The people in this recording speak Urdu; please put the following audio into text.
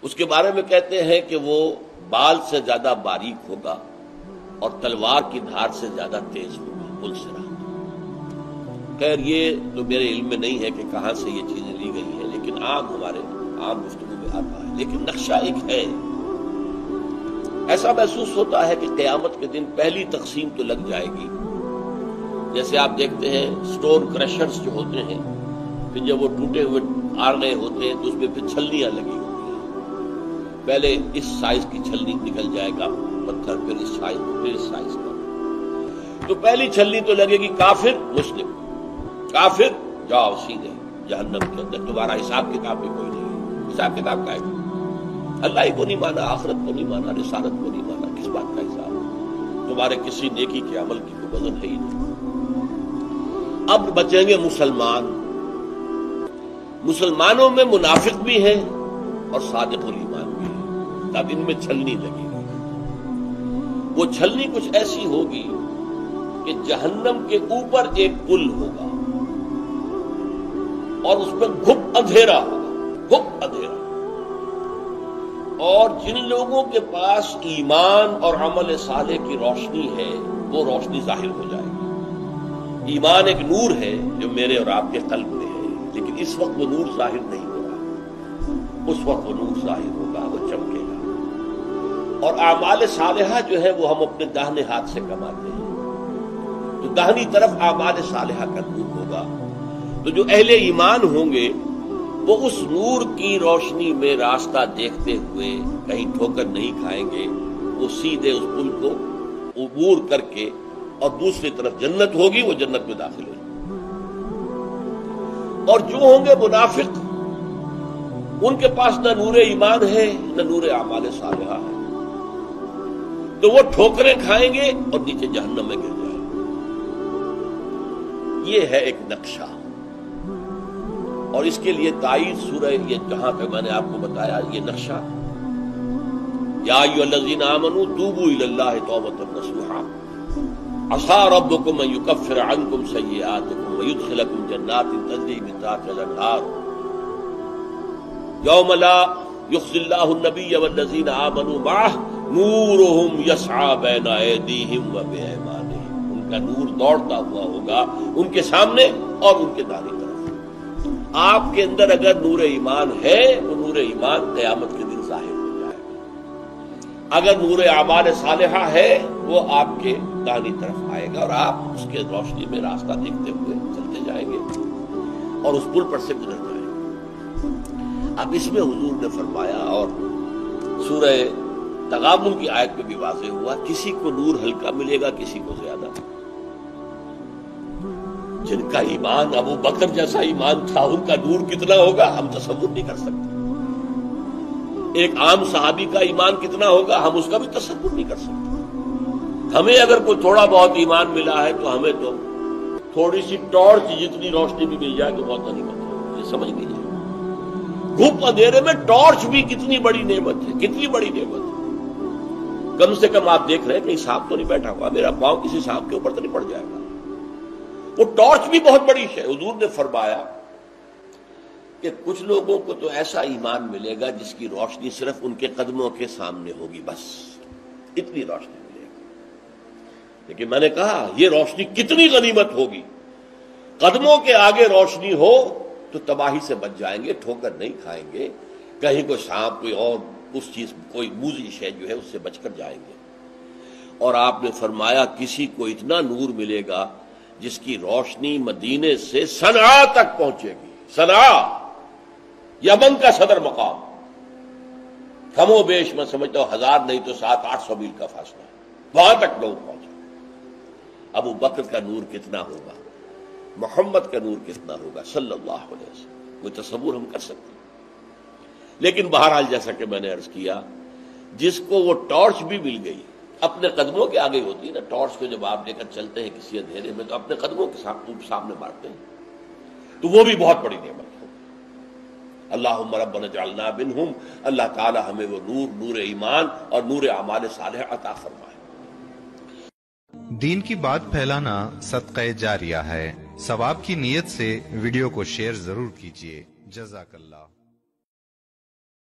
اس کے بارے میں کہتے ہیں کہ وہ بال سے زیادہ باریک ہوگا اور تلوار کی دھار سے زیادہ تیز ہوگا پلسرا۔ خیر یہ تو میرے علم میں نہیں ہے کہ کہاں سے یہ چیزیں لی گئی ہیں، لیکن ہمارے عام گفتگو میں آتا ہے۔ لیکن نقشہ ایک ہے، ایسا محسوس ہوتا ہے کہ قیامت کے دن پہلی تقسیم تو لگ جائے گی۔ جیسے آپ دیکھتے ہیں سٹون کریشرز جو ہوتے ہیں، پھر جب وہ ٹوٹے ہوئے آ رہے ہوتے ہیں تو اس میں پھر چھلنیاں لگی ہوتی ہیں۔ پہلے اس سائز کی چھلنی نکل جائے گا پتھر، پھر اس سائز کا۔ تو پہلی چھلنی تو لگے گی کافر مسلم، کافر جاؤ سیدھے جہنم کے اندر، تمہارا حساب کتاب بھی کوئی نہیں، حساب کتاب کا ہے، اللہ ہی کو نہیں مانا، آخرت کو نہیں مانا، رسالت کو نہیں مانا، کس بات کا حساب؟ تمہارے کسی نیکی کے عمل کی کوئی وزن ہے ہی نہیں۔ اب بچیں گے مسلمان۔ مسلمانوں میں منافق بھی ہیں اور صادق الایمان بھی ہیں، تب ان میں چھلنی لگے گی۔ وہ چھلنی کچھ ایسی ہوگی کہ جہنم کے اوپر ایک پل ہوگا اور اس میں گھپ اندھیرا ہوگا، گھپ اندھیرا، اور جن لوگوں کے پاس ایمان اور عمل صالح کی روشنی ہے وہ روشنی ظاہر ہو جائے گی۔ ایمان ایک نور ہے جو میرے اور آپ کے قلب میں ہے، لیکن اس وقت وہ نور ظاہر نہیں ہو رہا، اس وقت وہ نور ظاہر ہوگا، وہ چمکے گا۔ اور اعمال صالحہ جو ہے وہ ہم اپنے داہنے ہاتھ سے کماتے ہیں، تو داہنی طرف اعمال صالحہ کا نور ہوگا۔ تو جو اہل ایمان ہوں گے وہ اس نور کی روشنی میں راستہ دیکھتے ہوئے کہیں ٹھوکر نہیں کھائیں گے، وہ سیدھے اس پل کو عبور کر کے اور دوسری طرف جنت ہوگی، وہ جنت میں داخل ہو جائیں۔ اور جو ہوں گے منافق، ان کے پاس نہ نور ایمان ہے نہ نور اعمال صالحہ ہے، تو وہ ٹھوکریں کھائیں گے اور نیچے جہنم میں گر جائیں گے۔ یہ ہے ایک نقشہ، اور اس کے لیے تائید سورہ یہ جہاں پہ میں نے آپ کو بتایا یہ نقشہ، یا ایھا الذین آمنوا توبوا الی اللہ توبۃ نصوحا عسى ربکم ان یکفر عنکم سیئاتکم ویدخلکم جنات تجری من تحتها الانہار یوم لا یخزی اللہ النبی والذین آمنوا معہ نورہم یسعی بین ایدیہم وبایمانہم۔ ان کا نور دوڑتا ہوا ہوگا ان کے سامنے اور ان کے دائیں طرف۔ آپ کے اندر اگر نور ایمان ہے وہ نور ایمان قیامت کے دن ظاہر ہو جائے گا، اگر نور اعمال صالحہ ہے وہ آپ کے دائیں طرف آئے گا اور آپ اس کے روشنی میں راستہ دیکھتے ہوئے چلتے جائیں گے اور اس پل پر سے گزر جائیں گے۔ اب اس میں حضور نے فرمایا، اور سورہ تغابن کی آیت میں بھی واضح ہوا، کسی کو نور ہلکا ملے گا، کسی کو زیادہ۔ جن کا ایمان ابو بکر جیسا ایمان تھا ان کا نور کتنا ہوگا ہم تصور نہیں کر سکتے۔ ایک عام صحابی کا ایمان کتنا ہوگا ہم اس کا بھی تصور نہیں کر سکتے۔ ہمیں اگر کوئی تھوڑا بہت ایمان ملا ہے تو ہمیں تو تھوڑی سی ٹارچ جتنی روشنی بھی مل جائے تو بہت غنیمت ہے، یہ سمجھ لیجیے۔ گھپ اندھیرے میں ٹارچ بھی کتنی بڑی نعمت ہے، کتنی بڑی نعمت ہے۔ کم سے کم آپ دیکھ رہے ہیں کہیں سانپ تو نہیں بیٹھا ہوا، میرا پاؤں کسی سانپ کے اوپر تو نہیں پڑ جائے گا۔ وہ ٹارچ بھی بہت بڑی ہے۔ حضور نے فرمایا کہ کچھ لوگوں کو تو ایسا ایمان ملے گا جس کی روشنی صرف ان کے قدموں کے سامنے ہوگی، بس اتنی روشنی ملے گی۔ لیکن میں نے کہا یہ روشنی کتنی غنیمت ہوگی، قدموں کے آگے روشنی ہو تو تباہی سے بچ جائیں گے، ٹھوکر نہیں کھائیں گے، کہیں کوئی سانپ کوئی اور اس چیز کوئی موذی شے جو ہے اس سے بچ کر جائیں گے۔ اور آپ نے فرمایا کسی کو اتنا نور ملے گا جس کی روشنی مدینے سے صنعاء تک پہنچے گی۔ صنعاء یمن کا صدر مقام، کم و بیش میں سمجھتا ہوں 1000 نہیں تو 700-800 میل کا فاصلہ ہے، وہاں تک لوگ پہنچے۔ ابو بکر کا نور کتنا ہوگا، محمد کا نور کتنا ہوگا صلی اللہ علیہ وسلم، وہ تصور ہم کر سکتے ہیں۔ لیکن بہرحال جیسا کہ میں نے عرض کیا، جس کو وہ ٹارچ بھی مل گئی، اپنے قدموں کے آگے ہوتی ہے نا ٹارچ کو، جب آپ لے کر چلتے ہیں کسی اندھیرے میں تو اپنے قدموں کے سامنے مارتے ہیں، تو وہ بھی بہت بڑی نعمت ہے۔ اللہم ربنا اجعلنا منہم، اللہ تعالی ہمیں وہ نور ایمان اور نور اعمال صالحہ عطا فرمائے۔ دین کی بات پھیلانا صدقہ جاریہ ہے، ثواب کی نیت سے ویڈیو کو شیئر ضرور کیجیے۔ جزاک اللہ۔